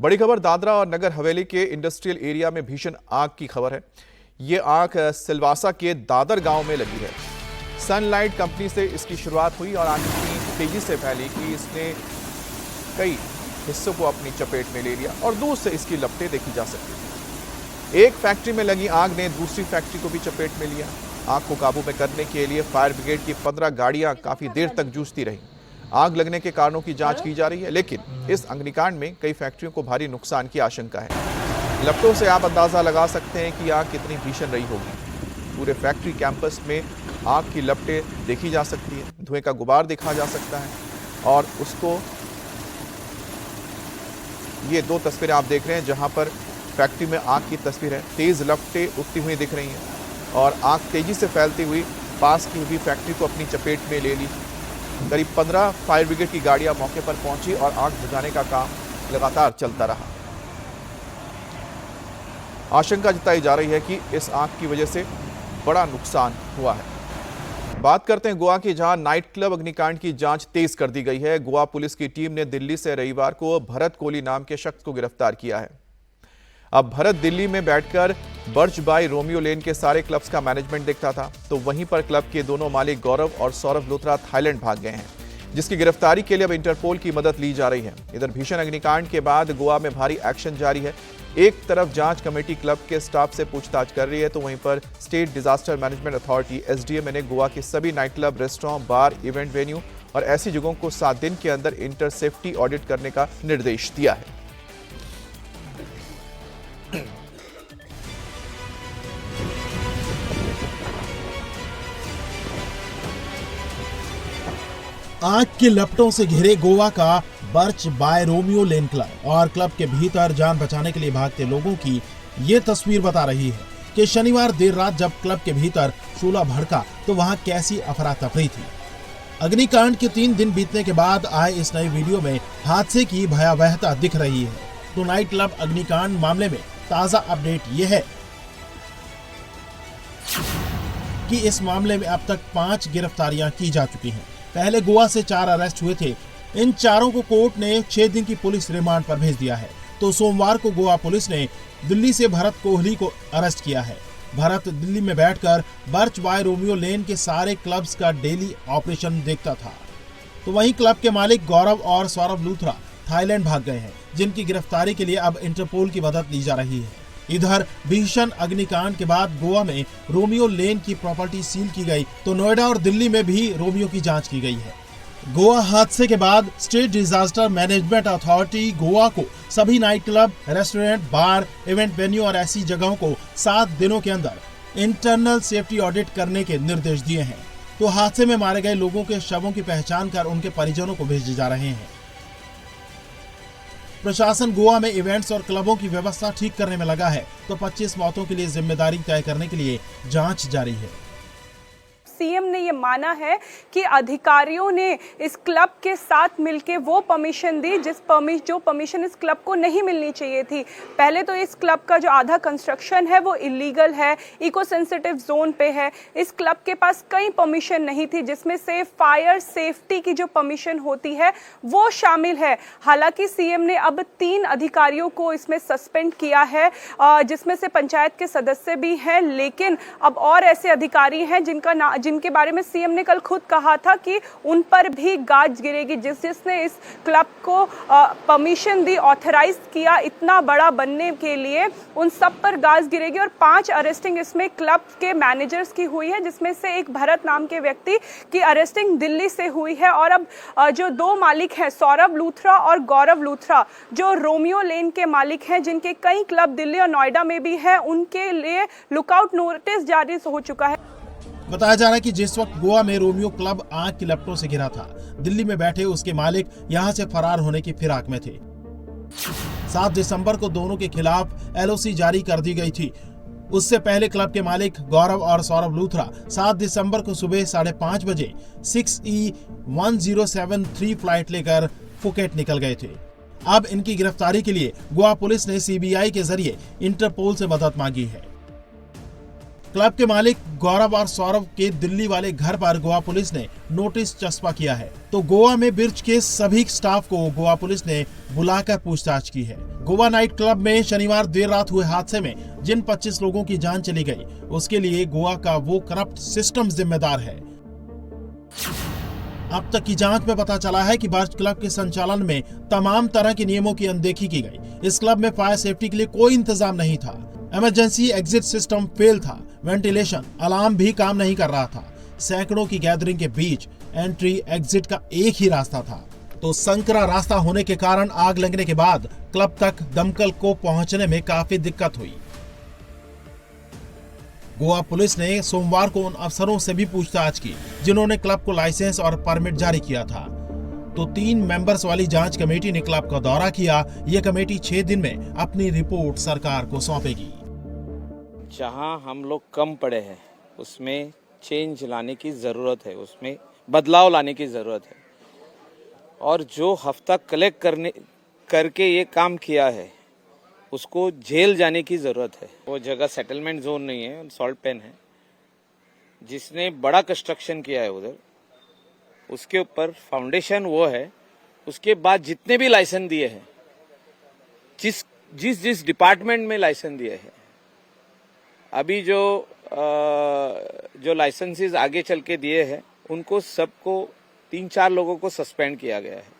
बड़ी खबर दादरा और नगर हवेली के इंडस्ट्रियल एरिया में भीषण आग की खबर है। ये आग सिलवासा के दादर गांव में लगी है। सनलाइट कंपनी से इसकी शुरुआत हुई और आग इतनी तेजी से फैली कि इसने कई हिस्सों को अपनी चपेट में ले लिया और दूर से इसकी लपटें देखी जा सकती थी। एक फैक्ट्री में लगी आग ने दूसरी फैक्ट्री को भी चपेट में लिया। आग को काबू में करने के लिए फायर ब्रिगेड की 15 गाड़ियां काफी देर तक जूझती रहीं। आग लगने के कारणों की जांच की जा रही है, लेकिन इस अग्निकांड में कई फैक्ट्रियों को भारी नुकसान की आशंका है। लपटों से आप अंदाजा लगा सकते हैं कि आग कितनी भीषण रही होगी। पूरे फैक्ट्री कैंपस में आग की लपटें देखी जा सकती है, धुएं का गुबार देखा जा सकता है और उसको ये दो तस्वीरें आप देख रहे हैं जहां पर फैक्ट्री में आग की तस्वीर है। तेज लपटें उठती हुई दिख रही हैं और आग तेजी से फैलती हुई पास की हुई फैक्ट्री को अपनी चपेट में ले ली। करीब 15 फायर ब्रिगेड की गाड़ियां मौके पर पहुंची और आग बुझाने का काम लगातार चलता रहा। आशंका जताई जा रही है कि इस आग की वजह से बड़ा नुकसान हुआ है। बात करते हैं गोवा की, जहां नाइट क्लब अग्निकांड की जांच तेज कर दी गई है। गोवा पुलिस की टीम ने दिल्ली से रविवार को भरत कोहली नाम के शख्स को गिरफ्तार किया है। अब भरत दिल्ली में बैठकर बर्च बाय रोमियो लेन के सारे क्लब्स का मैनेजमेंट देखता था, तो वहीं पर क्लब के दोनों मालिक गौरव और सौरभ लूथरा थाईलैंड भाग गए हैं, जिसकी गिरफ्तारी के लिए अब इंटरपोल की मदद ली जा रही है। इधर भीषण अग्निकांड के बाद गोवा में भारी एक्शन जारी है। एक तरफ जांच कमेटी क्लब के स्टाफ से पूछताछ कर रही है, तो वहीं पर state disaster management authority SDM ने गोवा के सभी नाइट क्लब, रेस्टोरेंट, बार, इवेंट वेन्यू और ऐसी जगहों को 7 दिन के अंदर इंटर सेफ्टी ऑडिट करने का निर्देश दिया है। आग की लपटों से घिरे गोवा का Birch by Romeo Lane club और क्लब के भीतर जान बचाने के लिए भागते लोगों की ये तस्वीर बता रही है कि शनिवार देर रात जब क्लब के भीतर शोला भड़का तो वहां कैसी अफरा तफरी थी। अग्निकांड के 3 दिन बीतने के बाद आए इस नए वीडियो में हादसे की भयावहता दिख रही है। तो नाइट क्लब अग्निकांड मामले में ताजा अपडेट ये है कि इस मामले में अब तक 5 गिरफ्तारियां की जा चुकी हैं। पहले गोवा से 4 अरेस्ट हुए थे। इन चारों को कोर्ट ने 6 दिन की पुलिस रिमांड पर भेज दिया है। तो सोमवार को गोवा पुलिस ने दिल्ली से भरत कोहली को अरेस्ट किया है। भरत दिल्ली में बैठकर बर्च बाय रोमियो लेन के सारे क्लब्स का डेली ऑपरेशन देखता था। तो वहीं क्लब के मालिक गौरव और सौरभ लूथरा थाईलैंड भाग गए हैं, जिनकी गिरफ्तारी के लिए अब इंटरपोल की मदद ली जा रही है। इधर भीषण अग्निकांड के बाद गोवा में रोमियो लेन की प्रॉपर्टी सील की गई, तो नोएडा और दिल्ली में भी रोमियो की जांच की गई है। गोवा हादसे के बाद state disaster management authority Goa को सभी नाइट क्लब, रेस्टोरेंट, बार, इवेंट वेन्यू और ऐसी जगहों को 7 दिनों के अंदर इंटरनल सेफ्टी ऑडिट करने के निर्देश दिए हैं। तो हादसे में मारे गए लोगों के शवों की पहचान कर उनके परिजनों को भेजे जा रहे हैं। प्रशासन गोवा में इवेंट्स और क्लबों की व्यवस्था ठीक करने में लगा है, तो 25 मौतों के लिए जिम्मेदारी तय करने के लिए जांच जारी है। सीएम ने ये माना है कि अधिकारियों ने इस क्लब के साथ मिलकर वो परमिशन दी जो परमिशन इस क्लब को नहीं मिलनी चाहिए थी। पहले तो इस क्लब का जो आधा कंस्ट्रक्शन है वो इलीगल है, इको सेंसिटिव जोन पे है। इस क्लब के पास कई परमिशन नहीं थी, जिसमें से फायर सेफ्टी की जो परमिशन होती है वो शामिल है। हालांकि सीएम ने अब 3 अधिकारियों को इसमें सस्पेंड किया है, जिसमें से पंचायत के सदस्य भी हैं, लेकिन अब और ऐसे अधिकारी हैं जिनके बारे में सीएम ने कल खुद कहा था कि उन पर भी गाज गिरेगी। जिसने इस क्लब को परमिशन दी, ऑथराइज किया इतना बड़ा बनने के लिए, उन सब पर गाज गिरेगी। और 5 अरेस्टिंग इसमें क्लब के मैनेजर्स की हुई है, जिसमें से एक भरत नाम के व्यक्ति की अरेस्टिंग दिल्ली से हुई है। और अब जो 2 मालिक हैं, सौरभ लूथरा और गौरव लूथरा, जो रोमियो लेन के मालिक हैं, जिनके कई क्लब दिल्ली और नोएडा में भी हैं, उनके लिए लुकआउट नोटिस जारी हो चुका है। बताया जा रहा है कि जिस वक्त गोवा में रोमियो क्लब आग की लपटों से घिरा था, दिल्ली में बैठे उसके मालिक यहां से फरार होने की फिराक में थे। 7 दिसंबर को दोनों के खिलाफ LOC जारी कर दी गई थी। उससे पहले क्लब के मालिक गौरव और सौरभ लूथरा 7 दिसंबर को सुबह 5:30 बजे 6E1073 फ्लाइट लेकर फुकेट निकल गए थे। अब इनकी गिरफ्तारी के लिए गोवा पुलिस ने CBI के जरिए इंटरपोल से मदद मांगी है। क्लब के मालिक गौरव और सौरभ के दिल्ली वाले घर पर गोवा पुलिस ने नोटिस चस्पा किया है। तो गोवा में बिर्च के सभी स्टाफ को गोवा पुलिस ने बुलाकर पूछताछ की है। गोवा नाइट क्लब में शनिवार देर रात हुए हादसे में जिन 25 लोगों की जान चली गई, उसके लिए गोवा का वो करप्ट सिस्टम जिम्मेदार है। अब तक की जांच में पता चला है कि बर्च क्लब के संचालन में तमाम तरह के नियमों की अनदेखी की गई। इस क्लब में फायर सेफ्टी के लिए कोई इंतजाम नहीं था। इमरजेंसी एग्जिट सिस्टम फेल था। वेंटिलेशन अलार्म भी काम नहीं कर रहा था। सैकड़ों की गैदरिंग के बीच एंट्री एग्जिट का एक ही रास्ता था। तो संकरा रास्ता होने के कारण आग लगने के बाद क्लब तक दमकल को पहुंचने में काफी दिक्कत हुई। गोवा पुलिस ने सोमवार को उन अफसरों से भी पूछताछ की जिन्होंने क्लब को लाइसेंस और परमिट जारी किया था। तो 3 मेंबर्स वाली जांच कमेटी ने क्लब का दौरा किया। यह कमेटी 6 दिन में अपनी रिपोर्ट सरकार को सौंपेगी। जहां हम लोग कम पड़े हैं उसमें चेंज लाने की ज़रूरत है, उसमें बदलाव लाने की ज़रूरत है। और जो हफ्ता कलेक्ट करके ये काम किया है उसको जेल जाने की ज़रूरत है। वो जगह सेटलमेंट जोन नहीं है, सॉल्ट पेन है। जिसने बड़ा कंस्ट्रक्शन किया है उधर, उसके ऊपर फाउंडेशन वो है। उसके बाद जितने भी लाइसेंस दिए हैं, जिस डिपार्टमेंट में लाइसेंस दिए हैं, अभी जो लाइसेंसेस आगे चल के दिए हैं, उनको सबको 3-4 लोगों को सस्पेंड किया गया है।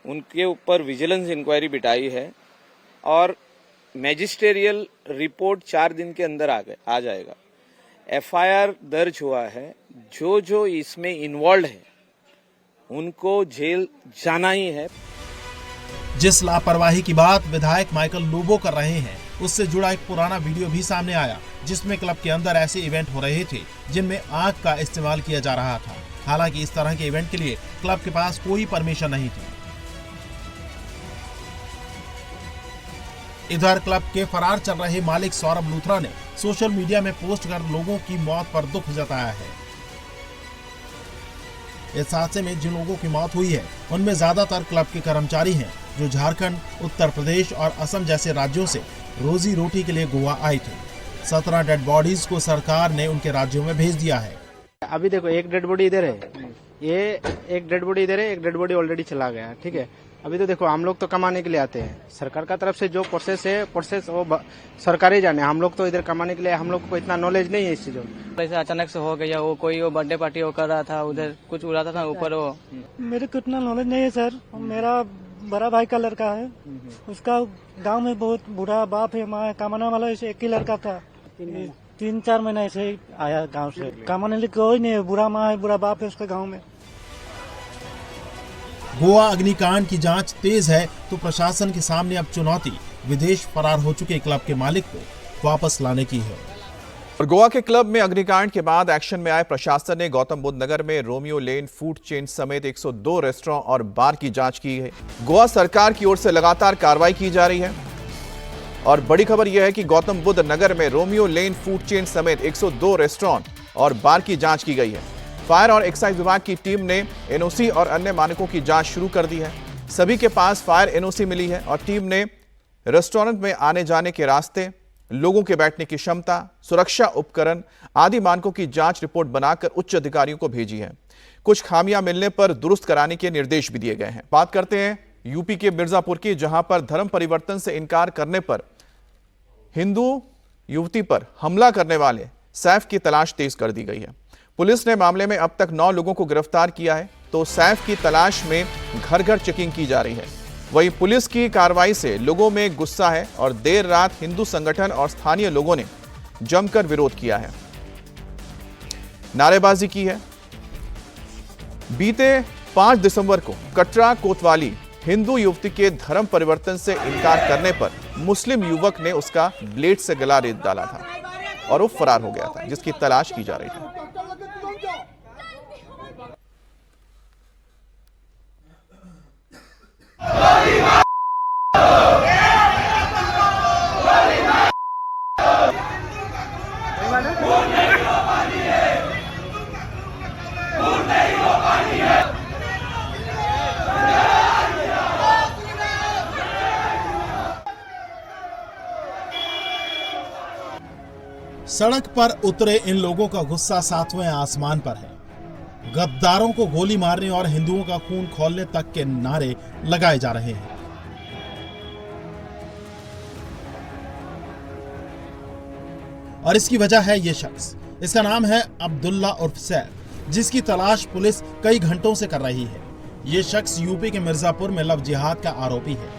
उनके ऊपर विजिलेंस इंक्वायरी बिठाई है और मैजिस्ट्रियल रिपोर्ट 4 दिन के अंदर आ जाएगा। एफआईआर दर्ज हुआ है। जो इसमें इन्वॉल्व है उनको जेल जाना ही है। जिस लापरवाही की बात विधायक माइकल लोबो कर रहे हैं, उससे जुड़ा एक पुराना वीडियो भी सामने आया जिसमें क्लब के अंदर ऐसे इवेंट हो रहे थे जिनमें आग का इस्तेमाल किया जा रहा था। हालांकि इस तरह के इवेंट के लिए क्लब के पास कोई परमिशन नहीं थी। इधर क्लब के फरार चल रहे मालिक सौरभ लूथरा ने सोशल मीडिया में पोस्ट कर लोगों की मौत पर दुख जताया है। इस हादसे में जिन लोगों की मौत हुई है उनमें ज्यादातर क्लब के कर्मचारी हैं जो झारखंड, उत्तर प्रदेश और असम जैसे राज्यों से रोजी रोटी के लिए गोवा आए थे। 17 डेड बॉडीज को सरकार ने उनके राज्यों में भेज दिया है। अभी देखो, एक डेड बॉडी इधर है, ये एक डेड बॉडी इधर है, एक डेड बॉडी ऑलरेडी चला गया। ठीक है, अभी तो देखो, हम लोग तो कमाने के लिए आते हैं। सरकार का तरफ से जो प्रोसेस है, प्रोसेस वो सरकार ही जाने। हम लोग तो इधर कमाने के लिए, हम लोग को इतना नॉलेज नहीं है इस चीजों में। ऐसा अचानक से हो गया, वो कोई वो बर्थडे पार्टी वो कर रहा था, उधर कुछ उड़ाता था ऊपर। वो मेरे को इतना नॉलेज नहीं है सर। मेरा बड़ा भाई का लड़का है, उसका गांव में बहुत बुरा बाप है, माँ कमाने वाला एक ही लड़का था। 3-4 महीने ऐसे ही आया गांव से। कमाने लिए कोई नहीं है, बुरा माँ है, बुरा बाप है उसका गांव में। गोवा अग्निकांड की जांच तेज है तो प्रशासन के सामने अब चुनौती विदेश फरार हो चुके क्लब के मालिक को वापस लाने की है। और गोवा के क्लब में अग्निकांड के बाद एक्शन में आए प्रशासन ने गौतम बुद्ध नगर में रोमियो लेन फूड चेन समेत 102 रेस्टोरेंट और बार की जांच की है। गोवा सरकार की ओर से लगातार कार्रवाई की जा रही है और बड़ी खबर यह है कि गौतम बुद्ध नगर में रोमियो लेन फूड चेन समेत 102 रेस्टोरेंट और बार की जांच की गई है। फायर और एक्साइज विभाग की टीम ने एनओसी और अन्य मानकों की जांच शुरू कर दी है। सभी के पास फायर एनओसी मिली है और टीम ने रेस्टोरेंट में आने जाने के रास्ते, लोगों के बैठने की क्षमता, सुरक्षा उपकरण आदि मानकों की जांच रिपोर्ट बनाकर उच्च अधिकारियों को भेजी है। कुछ खामियां मिलने पर दुरुस्त कराने के निर्देश भी दिए गए हैं। बात करते हैं यूपी के मिर्जापुर की, जहां पर धर्म परिवर्तन से इनकार करने पर हिंदू युवती पर हमला करने वाले सैफ की तलाश तेज कर दी गई है। पुलिस ने मामले में अब तक 9 लोगों को गिरफ्तार किया है तो सैफ की तलाश में घर घर चेकिंग की जा रही है। वहीं पुलिस की कार्रवाई से लोगों में गुस्सा है और देर रात हिंदू संगठन और स्थानीय लोगों ने जमकर विरोध किया है, नारेबाजी की है। बीते 5 दिसंबर को कटरा कोतवाली हिंदू युवती के धर्म परिवर्तन से इनकार करने पर मुस्लिम युवक ने उसका ब्लेड से गला रेत डाला था और वो फरार हो गया था, जिसकी तलाश की जा रही है। सड़क पर उतरे इन लोगों का गुस्सा 7वें आसमान पर है। गद्दारों को गोली मारने और हिंदुओं का खून खौलने तक के नारे लगाए जा रहे हैं। और इसकी वजह है ये शख्स। इसका नाम है अब्दुल्ला उर्फ सैफ, जिसकी तलाश पुलिस कई घंटों से कर रही है। ये शख्स यूपी के मिर्जापुर में लव जिहाद का आरोपी है।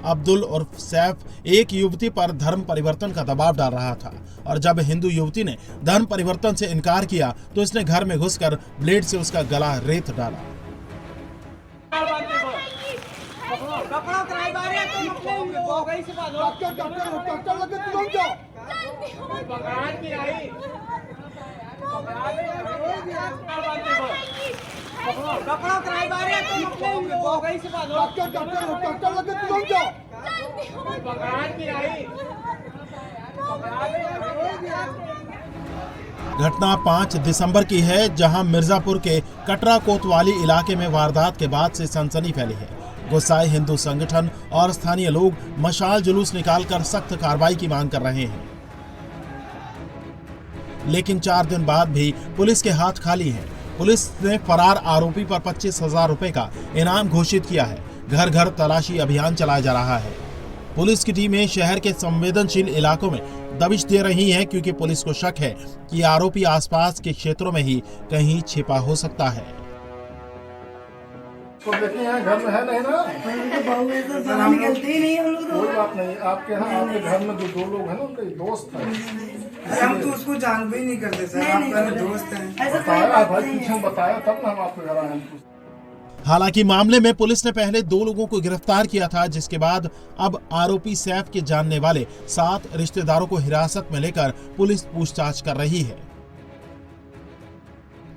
अब्दुल उर्फ सैफ एक युवती पर धर्म परिवर्तन का दबाव डाल रहा था और जब हिंदू युवती ने धर्म परिवर्तन से इनकार किया तो इसने घर में घुसकर ब्लेड से उसका गला रेत डाला। घटना 5 दिसंबर की है, जहां मिर्जापुर के कटरा कोतवाली इलाके में वारदात के बाद से सनसनी फैली है। गुस्साए हिंदू संगठन और स्थानीय लोग मशाल जुलूस निकालकर सख्त कार्रवाई की मांग कर रहे हैं। लेकिन 4 दिन बाद भी पुलिस के हाथ खाली हैं। पुलिस ने फरार आरोपी पर 25,000 रुपए का इनाम घोषित किया है। घर घर तलाशी अभियान चलाया जा रहा है। पुलिस की टीमें शहर के संवेदनशील इलाकों में दबिश दे रही हैं क्योंकि पुलिस को शक है कि आरोपी आसपास के क्षेत्रों में ही कहीं छिपा हो सकता है। तो देखिए यहाँ घर में है नहीं ना, निकलते ही नहीं हम लोग। कोई बात नहीं। आपके यहाँ आपके घर में जो 2 लोग हैं ना, उनके दोस्त है। हम तो उसको जान भी नहीं करते सर, आपका दोस्त है। बताया भाई, पीछे बताया तब ना हम आपके घर आए। हालांकि मामले में पुलिस ने पहले 2 लोगों को गिरफ्तार किया था, जिसके बाद अब आरोपी सैफ के जानने वाले 7 रिश्तेदारों को हिरासत में लेकर पुलिस पूछताछ कर रही है,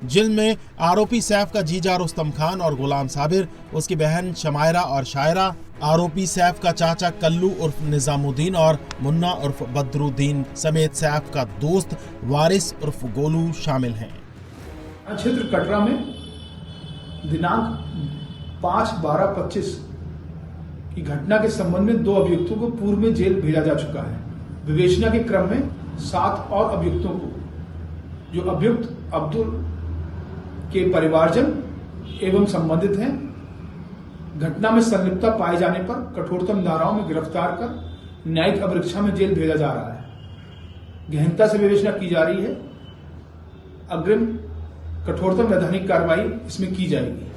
जिनमें आरोपी सैफ का जीजा रुस्तम खान और गुलाम साबिर, उसकी बहन शमायरा और शायरा, आरोपी सैफ का चाचा कल्लू उर्फ निजामुद्दीन और मुन्ना उर्फ बदरुद्दीन समेत सैफ का दोस्त वारिस उर्फ गोलू शामिल हैं। क्षेत्र कटरा में दिनांक 5/12/25 की घटना के संबंध में 2 अभियुक्तों को पूर्व में जेल भेजा जा चुका है। विवेचना के क्रम में 7 और अभियुक्तों को, जो अभियुक्त अब्दुल के परिवारजन एवं संबंधित हैं, घटना में संलिप्तता पाए जाने पर कठोरतम धाराओं में गिरफ्तार कर न्यायिक अभिरक्षा में जेल भेजा जा रहा है। गहनता से विवेचना की जा रही है। अग्रिम कठोरतम वैधानिक कार्रवाई इसमें की जाएगी।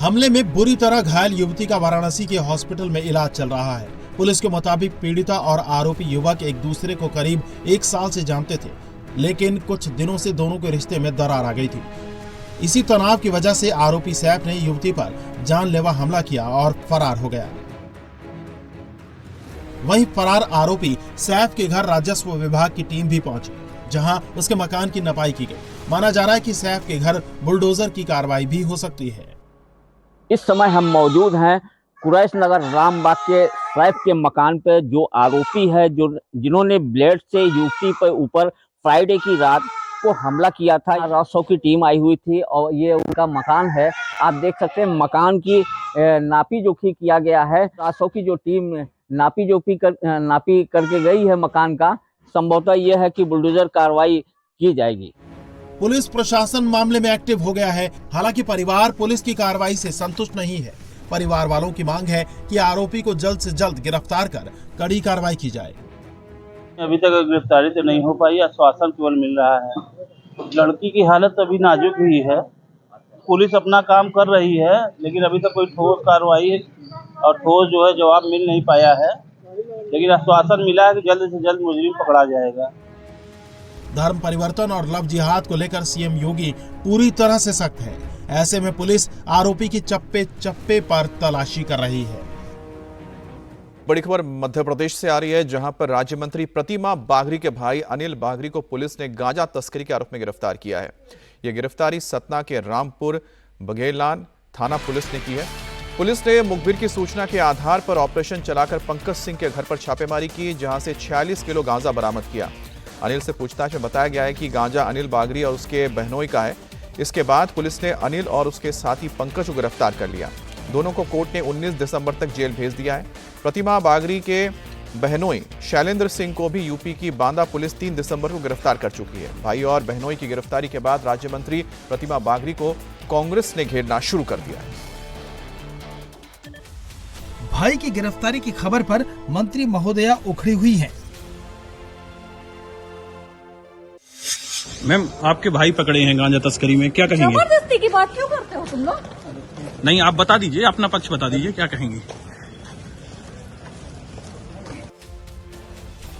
हमले में बुरी तरह घायल युवती का वाराणसी के हॉस्पिटल में इलाज चल रहा है। पुलिस के मुताबिक पीड़िता और आरोपी युवक एक दूसरे को करीब 1 साल से जानते थे, लेकिन कुछ दिनों से दोनों के रिश्ते में दरार आ गई थी। इसी तनाव की वजह से आरोपी सैफ ने युवती पर जानलेवा हमला किया और फरार हो गया। वहीं फरार आरोपी सैफ के घर राजस्व विभाग की टीम भी पहुंची, जहां उसके मकान की नपाई की गई। माना जा रहा है कि सैफ के घर बुलडोजर की कार्रवाई भी हो सकती है। इस समय हम मौजूद हैं कुरैश नगर रामबाग के सैफ के मकान पे, जो आरोपी है, जिन्होंने ब्लेड से युवती पर ऊपर फ्राइडे की रात को हमला किया था। राजस्व की टीम आई हुई थी और ये उनका मकान है। आप देख सकते हैं मकान की नापी जोखी किया गया है। राजस्व की जो टीम नापी करके गई है मकान का, संभवतः यह है कि बुलडोजर कार्रवाई की जाएगी। पुलिस प्रशासन मामले में एक्टिव हो गया है। हालांकि परिवार पुलिस की कार्रवाई से संतुष्ट नहीं है। परिवार वालों की मांग है कि आरोपी को जल्द से जल्द गिरफ्तार कर कड़ी कार्रवाई की जाए। अभी तक गिरफ्तारी तो नहीं हो पाई, आश्वासन केवल मिल रहा है। लड़की की हालत अभी नाजुक ही है। पुलिस अपना काम कर रही है, लेकिन अभी तक कोई ठोस कार्रवाई और ठोस जो है जवाब मिल नहीं पाया है। लेकिन आश्वासन मिला है कि जल्द से जल्द मुजरिम पकड़ा जाएगा। धर्म परिवर्तन और लव जिहाद को लेकर सीएम योगी पूरी तरह से सख्त है। ऐसे में पुलिस आरोपी की चप्पे चप्पे पर तलाशी कर रही है। बड़ी खबर मध्य प्रदेश से आ रही है, जहां पर राज्य मंत्री प्रतिमा बागरी के भाई अनिल बागरी को पुलिस ने गांजा तस्करी के आरोप में गिरफ्तार किया है। यह गिरफ्तारी सतना के रामपुर बघेलान थाना पुलिस ने की है। पुलिस ने मुखबिर की सूचना के आधार पर ऑपरेशन चलाकर पंकज सिंह के घर पर छापेमारी की, जहां से 46 किलो गांजा बरामद किया। अनिल से पूछताछ में बताया गया है कि गांजा अनिल बागरी और उसके बहनोई का है। इसके बाद पुलिस ने अनिल और उसके साथी पंकज को गिरफ्तार कर लिया। दोनों को कोर्ट ने 19 दिसंबर तक जेल भेज दिया है। प्रतिमा बागरी के बहनोई शैलेंद्र सिंह को भी यूपी की बांदा पुलिस 3 दिसंबर को गिरफ्तार कर चुकी है। भाई और बहनोई की गिरफ्तारी के बाद राज्य मंत्री प्रतिमा बागरी को कांग्रेस ने घेरना शुरू कर दिया है। भाई की गिरफ्तारी की खबर पर मंत्री महोदया उखड़ी हुई हैं। मैम, आपके भाई पकड़े हैं गांजा तस्करी में, क्या कहेंगे? जबरदस्ती की बात क्यों करते हो तुम लोग? नहीं, आप बता दीजिए, अपना पक्ष बता दीजिए, क्या कहेंगे?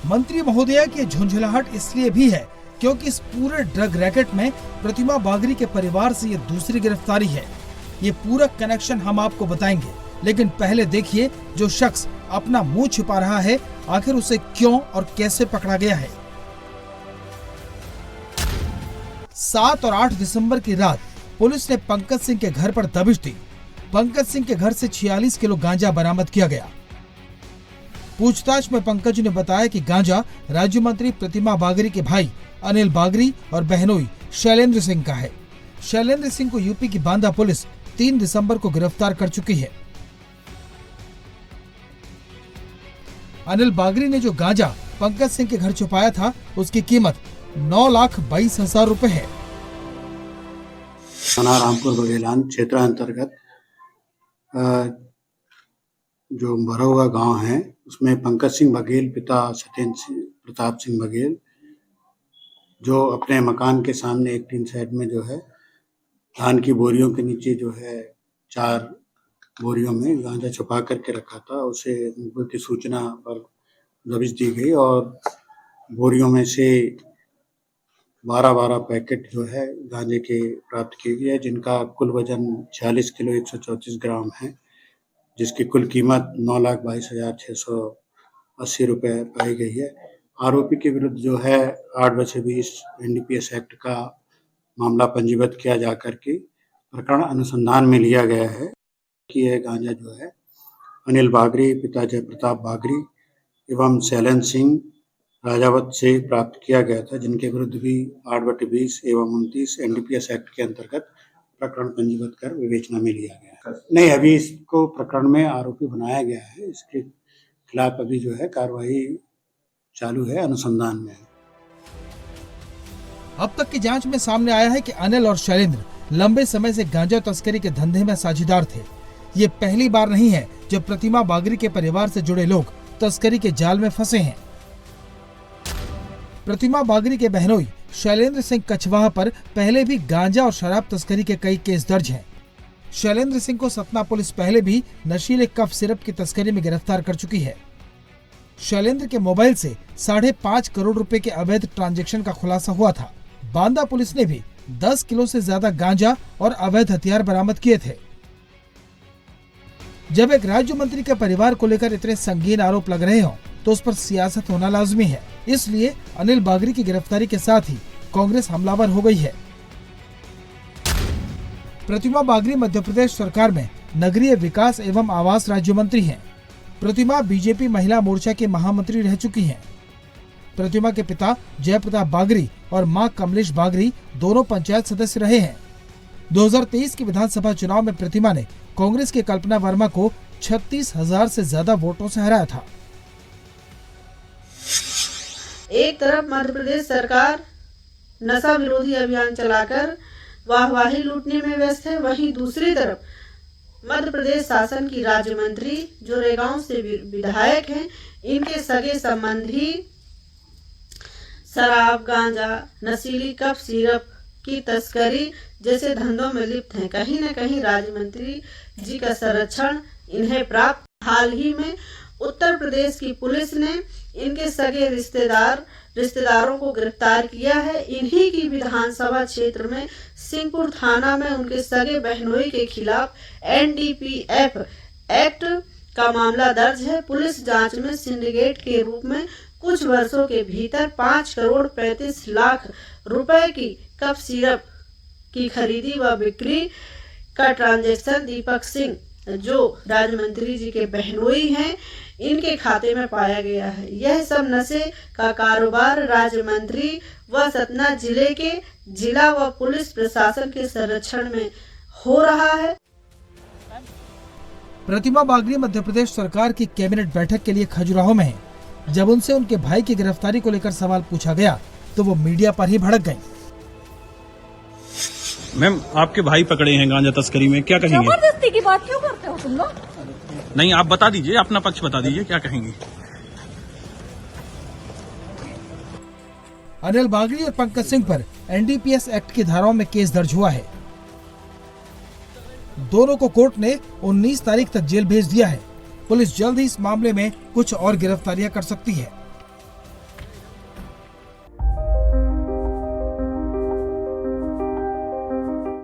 मंत्री महोदया की झुंझलाहट इसलिए भी है क्योंकि इस पूरे ड्रग रैकेट में प्रतिमा बागरी के परिवार से ये दूसरी गिरफ्तारी है। ये पूरा कनेक्शन हम आपको बताएंगे, लेकिन पहले देखिए जो शख्स अपना मुंह छिपा रहा है, आखिर उसे क्यों और कैसे पकड़ा गया है। 7 और 8 दिसंबर की रात पुलिस ने पंकज सिंह के घर पर दबिश दी। पंकज सिंह के घर से 46 किलो गांजा बरामद किया गया। पूछताछ में पंकज ने बताया कि गांजा राज्य मंत्री प्रतिमा बागरी के भाई अनिल बागरी और बहनोई शैलेंद्र सिंह का है। शैलेंद्र सिंह को यूपी की बांदा पुलिस 3 दिसंबर को गिरफ्तार कर चुकी है। अनिल बागरी ने जो गांजा पंकज सिंह के घर छुपाया था, उसकी कीमत 9,22,000 रुपए है। थाना रामपुर बघेलान क्षेत्र अंतर्गत जो भरौआ गांव है, उसमें पंकज सिंह बघेल पिता सत्येंद्र प्रताप सिंह बघेल जो अपने मकान के सामने एक टीन शेड में जो है धान की बोरियों के नीचे जो है 4 बोरियों में गांजा छुपा करके रखा था। उसे मुखबिर की सूचना पर दबिश दी गई और बोरियों में से 12 पैकेट जो है गांजे के प्राप्त किए गए, जिनका कुल वजन 46 किलो 134 ग्राम है, जिसकी कुल कीमत 9,22,680 रुपये पाई गई है। आरोपी के विरुद्ध जो है 8/20 NDPS एक्ट का मामला पंजीबद्ध किया जाकर के प्रकरण अनुसंधान में लिया गया है कि यह गांजा जो है अनिल बागरी पिता जयप्रताप बागरी एवं शैलेंद्र सिंह राजावत से प्राप्त किया गया था, जिनके विरुद्ध भी 8/20 एवं 29 NDPS एक्ट के अंतर्गत प्रकरण पंजीबद्ध कर विवेचना में लिया गया है। नहीं, अभी इसको प्रकरण में आरोपी बनाया गया है। इसके खिलाफ अभी जो है कार्रवाई चालू है, अनुसंधान में है। अब तक की जांच में सामने आया है कि अनिल और शैलेंद्र लंबे समय से गांजा तस्करी के धंधे में साझेदार थे। ये पहली बार नहीं है जब प्रतिमा बागरी के परिवार से जुड़े लोग तस्करी के जाल में फंसे हैं। प्रतिमा बागरी के बहनोई शैलेंद्र सिंह कछवाहा पर पहले भी गांजा और शराब तस्करी के कई केस दर्ज हैं। शैलेंद्र सिंह को सतना पुलिस पहले भी नशीले कफ सिरप की तस्करी में गिरफ्तार कर चुकी है। शैलेंद्र के मोबाइल से 5.5 करोड़ रुपए के अवैध ट्रांजैक्शन का खुलासा हुआ था। बांदा पुलिस ने भी 10 किलो से ज्यादा गांजा और अवैध हथियार बरामद किए थे। जब एक राज्य मंत्री के परिवार को लेकर इतने संगीन आरोप लग रहे हों, तो उस पर सियासत होना लाजमी है। इसलिए अनिल बागरी की गिरफ्तारी के साथ ही कांग्रेस हमलावर हो गई है। प्रतिमा बागरी मध्य प्रदेश सरकार में नगरीय विकास एवं आवास राज्य मंत्री हैं। प्रतिमा बीजेपी महिला मोर्चा के महामंत्री रह चुकी हैं। प्रतिमा के पिता जयप्रताप बागरी और मां कमलेश बागरी दोनों पंचायत सदस्य रहे हैं। 2023 के विधानसभा चुनाव में प्रतिमा ने कांग्रेस के कल्पना वर्मा को 36,000 से ज्यादा वोटों से हराया था। एक तरफ मध्य प्रदेश सरकार नशा विरोधी अभियान चलाकर वाहवाही लूटने में व्यस्त है, वहीं दूसरी तरफ मध्य प्रदेश शासन की राज्य मंत्री जो रेगांव से विधायक हैं, इनके सगे संबंधी शराब, गांजा, नशीली कफ सिरप की तस्करी जैसे धंधों में लिप्त हैं। कहीं न कहीं राज्य मंत्री जी का संरक्षण इन्हें प्राप्त। हाल ही में उत्तर प्रदेश की पुलिस ने इनके सगे रिश्तेदारों को गिरफ्तार किया है। इन्हीं की विधानसभा क्षेत्र में सिंहपुर थाना में उनके सगे बहनोई के खिलाफ NDPS एक्ट का मामला दर्ज है। पुलिस जांच में सिंडिकेट के रूप में कुछ वर्षों के भीतर 5 करोड़ 35 लाख रुपए की कफ सिरप की खरीदी व बिक्री का ट्रांजैक्शन दीपक सिंह, जो राज्य मंत्री जी के बहनोई हैं, इनके खाते में पाया गया है। यह सब नशे का कारोबार राज्य मंत्री व सतना जिले के जिला व पुलिस प्रशासन के संरक्षण में हो रहा है। प्रतिमा बागरी मध्य प्रदेश सरकार की कैबिनेट बैठक के लिए खजुराहो में है। जब उनसे उनके भाई की गिरफ्तारी को लेकर सवाल पूछा गया तो वो मीडिया पर ही भड़क गईं। मैम आपके भाई पकड़े हैं गांजा तस्करी में, क्या कहेंगे? जबरदस्ती की बात क्यों करते हो तुम लोग? नहीं आप बता दीजिए, अपना पक्ष बता दीजिए, क्या कहेंगे? अनिल बागड़ी और पंकज सिंह पर एनडीपीएस एक्ट की धाराओं में केस दर्ज हुआ है। दोनों को कोर्ट ने 19 तारीख तक जेल भेज दिया है। पुलिस जल्द ही इस मामले में कुछ और गिरफ्तारियां कर सकती है।